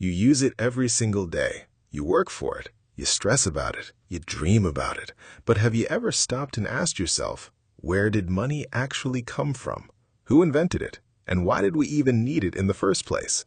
You use it every single day. You work for it. You stress about it. You dream about it. But have you ever stopped and asked yourself, where did money actually come from? Who invented it? And why did we even need it in the first place?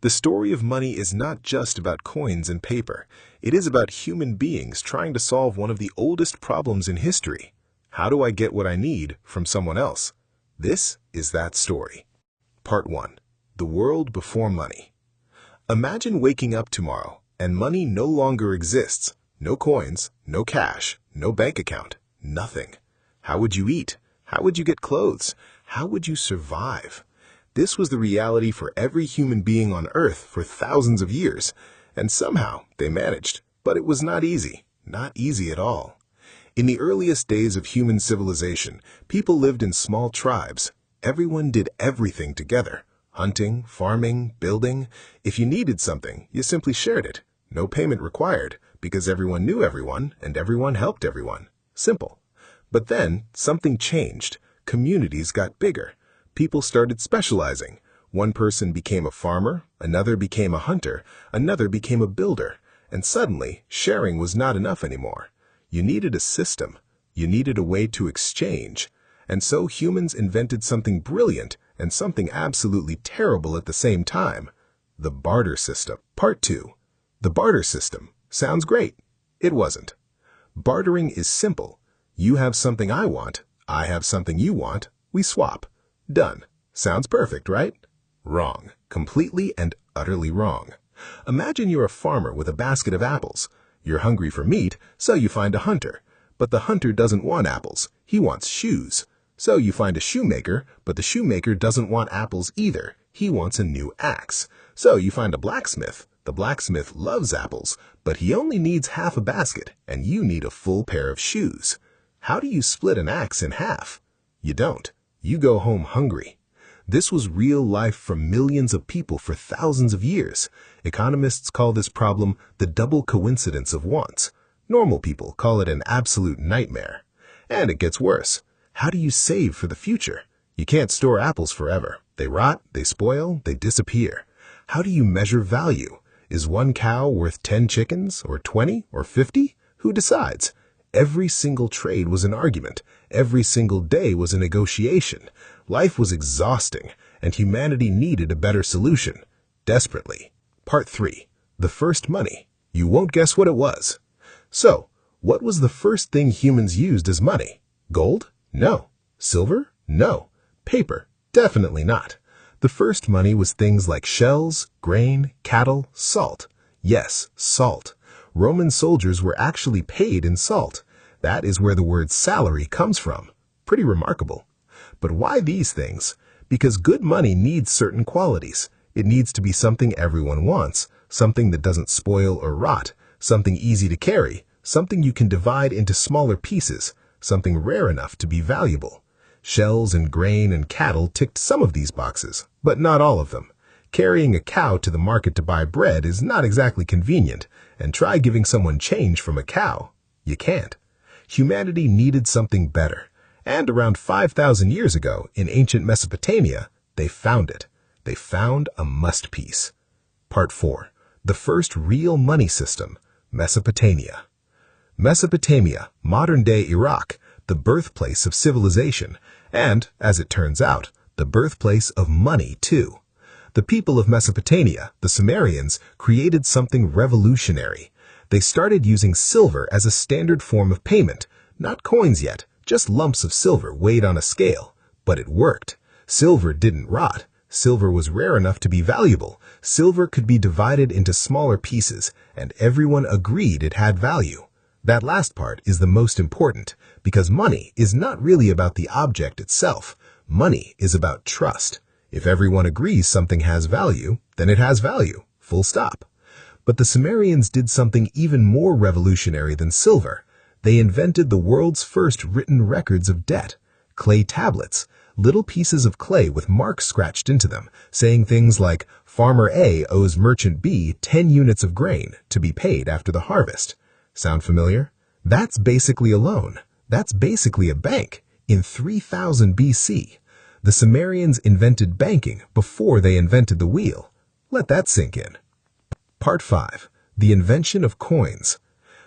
The story of money is not just about coins and paper. It is about human beings trying to solve one of the oldest problems in history. How do I get what I need from someone else? This is that story. Part 1. The world before money. Imagine waking up tomorrow and money no longer exists. No coins, no cash, no bank account, nothing. How would you eat? How would you get clothes? How would you survive? This was the reality for every human being on Earth for thousands of years, and somehow they managed. But it was not easy at all. In the earliest days of human civilization, people lived in small tribes. Everyone did everything together. Hunting, farming, building. If you needed something, you simply shared it. No payment required, because everyone knew everyone and everyone helped everyone. Simple. But then, something changed. Communities got bigger. People started specializing. One person became a farmer, another became a hunter, another became a builder. And suddenly, sharing was not enough anymore. You needed a system. You needed a way to exchange. And so humans invented something brilliant and something absolutely terrible at the same time. The barter system. Part 2. The barter system. Sounds great. It wasn't. Bartering is simple. You have something I want, I have something you want, we swap. Done. Sounds perfect, right? Wrong. Completely and utterly wrong. Imagine you're a farmer with a basket of apples. You're hungry for meat, so you find a hunter. But the hunter doesn't want apples. He wants shoes. So you find a shoemaker, but the shoemaker doesn't want apples either. He wants a new axe. So you find a blacksmith. The blacksmith loves apples, but he only needs half a basket, and you need a full pair of shoes. How do you split an axe in half? You don't. You go home hungry. This was real life for millions of people for thousands of years. Economists call this problem the double coincidence of wants. Normal people call it an absolute nightmare. And it gets worse. How do you save for the future? You can't store apples forever. They rot, they spoil, they disappear. How do you measure value? Is one cow worth 10 chickens, or 20, or 50? Who decides? Every single trade was an argument. Every single day was a negotiation. Life was exhausting, and humanity needed a better solution. Desperately. Part 3. The first money. You won't guess what it was. So, what was the first thing humans used as money? Gold? No. Silver? No. Paper? Definitely not. The first money was things like shells, grain, cattle, salt. Yes, salt. Roman soldiers were actually paid in salt. That is where the word salary comes from. Pretty remarkable. But why these things? Because good money needs certain qualities. It needs to be something everyone wants, something that doesn't spoil or rot, something easy to carry, something you can divide into smaller pieces, something rare enough to be valuable. Shells and grain and cattle ticked some of these boxes, but not all of them. Carrying a cow to the market to buy bread is not exactly convenient, and try giving someone change from a cow. You can't. Humanity needed something better, and around 5,000 years ago, in ancient Mesopotamia, they found it. They found a must-piece. Part 4. The first real money system, Mesopotamia. Mesopotamia, modern-day Iraq, the birthplace of civilization, and, as it turns out, the birthplace of money, too. The people of Mesopotamia, the Sumerians, created something revolutionary. They started using silver as a standard form of payment. Not coins yet, just lumps of silver weighed on a scale. But it worked. Silver didn't rot. Silver was rare enough to be valuable. Silver could be divided into smaller pieces, and everyone agreed it had value. That last part is the most important, because money is not really about the object itself. Money is about trust. If everyone agrees something has value, then it has value. Full stop. But the Sumerians did something even more revolutionary than silver. They invented the world's first written records of debt. Clay tablets, little pieces of clay with marks scratched into them, saying things like, Farmer A owes Merchant B 10 units of grain to be paid after the harvest. Sound familiar? That's basically a loan. That's basically a bank. In 3000 BC, the Sumerians invented banking before they invented the wheel. Let that sink in. Part 5. The Invention of Coins.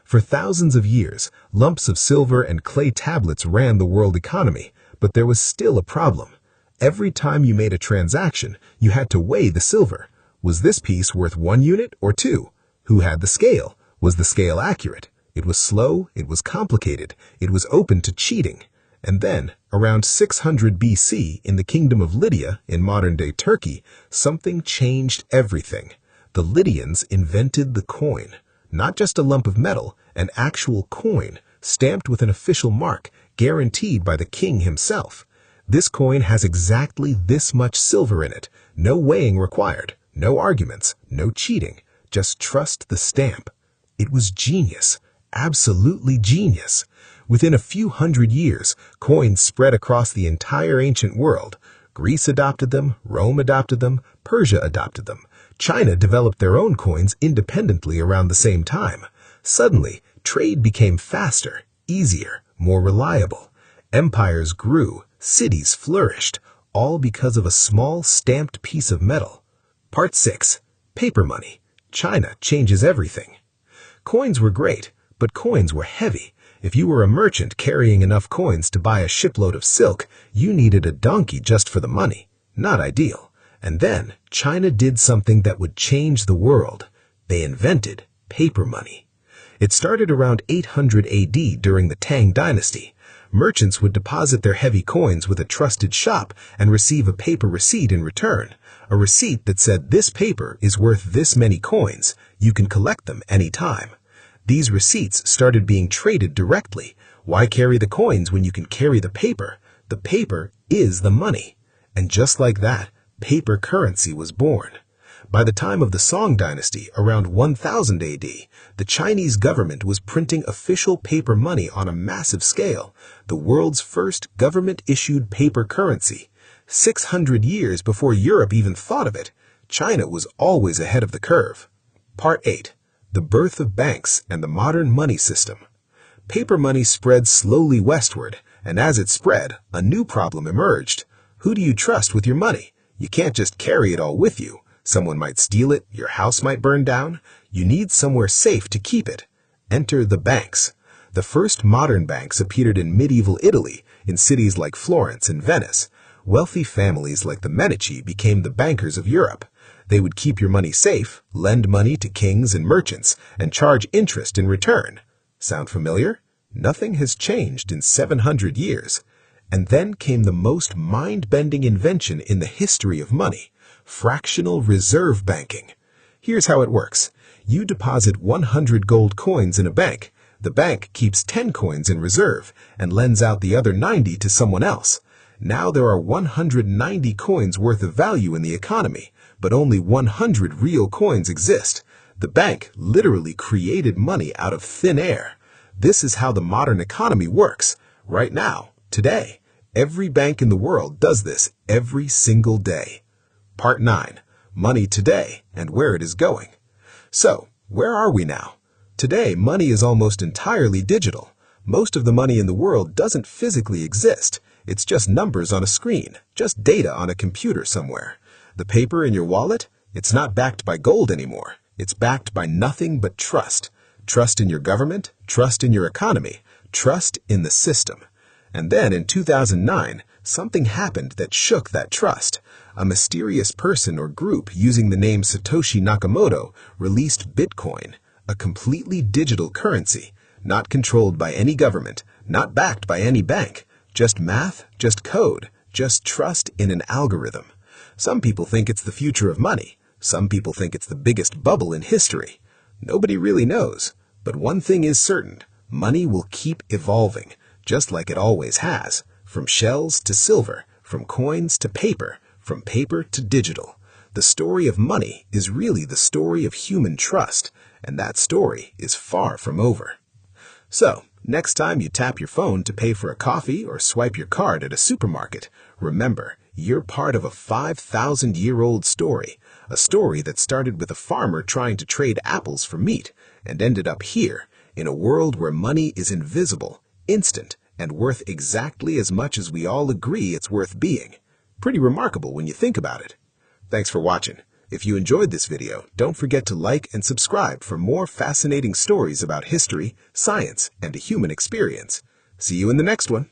For thousands of years, lumps of silver and clay tablets ran the world economy, but there was still a problem. Every time you made a transaction, you had to weigh the silver. Was this piece worth 1 unit or 2? Who had the scale? Was the scale accurate? It was slow, it was complicated, it was open to cheating. And then, around 600 BC, in the kingdom of Lydia, in modern-day Turkey, something changed everything. The Lydians invented the coin. Not just a lump of metal, an actual coin, stamped with an official mark, guaranteed by the king himself. This coin has exactly this much silver in it. No weighing required, no arguments, no cheating. Just trust the stamp. It was genius, absolutely genius. Within a few hundred years, coins spread across the entire ancient world. Greece adopted them, Rome adopted them, Persia adopted them. China developed their own coins independently around the same time. Suddenly, trade became faster, easier, more reliable. Empires grew, cities flourished, all because of a small stamped piece of metal. Part 6. Paper money. China changes everything. Coins were great, but coins were heavy. If you were a merchant carrying enough coins to buy a shipload of silk, you needed a donkey just for the money. Not ideal. And then, China did something that would change the world. They invented paper money. It started around 800 AD during the Tang dynasty. Merchants would deposit their heavy coins with a trusted shop and receive a paper receipt in return. A receipt that said this paper is worth this many coins. You can collect them anytime. These receipts started being traded directly. Why carry the coins when you can carry the paper? The paper is the money. And just like that, paper currency was born. By the time of the Song dynasty, around 1000 AD, the Chinese government was printing official paper money on a massive scale, the world's first government-issued paper currency. 600 years before Europe even thought of it, China was always ahead of the curve. Part 8. The birth of banks and the modern money system. Paper money spread slowly westward, and as it spread, a new problem emerged. Who do you trust with your money? You can't just carry it all with you. Someone might steal it, your house might burn down. You need somewhere safe to keep it. Enter the banks. The first modern banks appeared in medieval Italy, in cities like Florence and Venice. Wealthy families like the Medici became the bankers of Europe. They would keep your money safe, lend money to kings and merchants, and charge interest in return. Sound familiar? Nothing has changed in 700 years. And then came the most mind-bending invention in the history of money, fractional reserve banking. Here's how it works. You deposit 100 gold coins in a bank. The bank keeps 10 coins in reserve and lends out the other 90 to someone else. Now there are 190 coins worth of value in the economy, but only 100 real coins exist. The bank literally created money out of thin air. This is how the modern economy works. Right now, today, every bank in the world does this every single day. Part 9. Money today and where it is going. So, where are we now? Today, money is almost entirely digital. Most of the money in the world doesn't physically exist. It's just numbers on a screen, just data on a computer somewhere. The paper in your wallet, it's not backed by gold anymore. It's backed by nothing but trust. Trust in your government, trust in your economy, trust in the system. And then in 2009, something happened that shook that trust. A mysterious person or group using the name Satoshi Nakamoto released Bitcoin, a completely digital currency, not controlled by any government, not backed by any bank, just math, just code, just trust in an algorithm. Some people think it's the future of money. Some people think it's the biggest bubble in history. Nobody really knows. But one thing is certain, money will keep evolving, just like it always has, from shells to silver, from coins to paper, from paper to digital. The story of money is really the story of human trust, and that story is far from over. So, next time you tap your phone to pay for a coffee or swipe your card at a supermarket, remember, you're part of a 5,000-year-old story, a story that started with a farmer trying to trade apples for meat and ended up here, in a world where money is invisible, instant, and worth exactly as much as we all agree it's worth being. Pretty remarkable when you think about it. Thanks for watching. If you enjoyed this video, don't forget to like and subscribe for more fascinating stories about history, science, and the human experience. See you in the next one.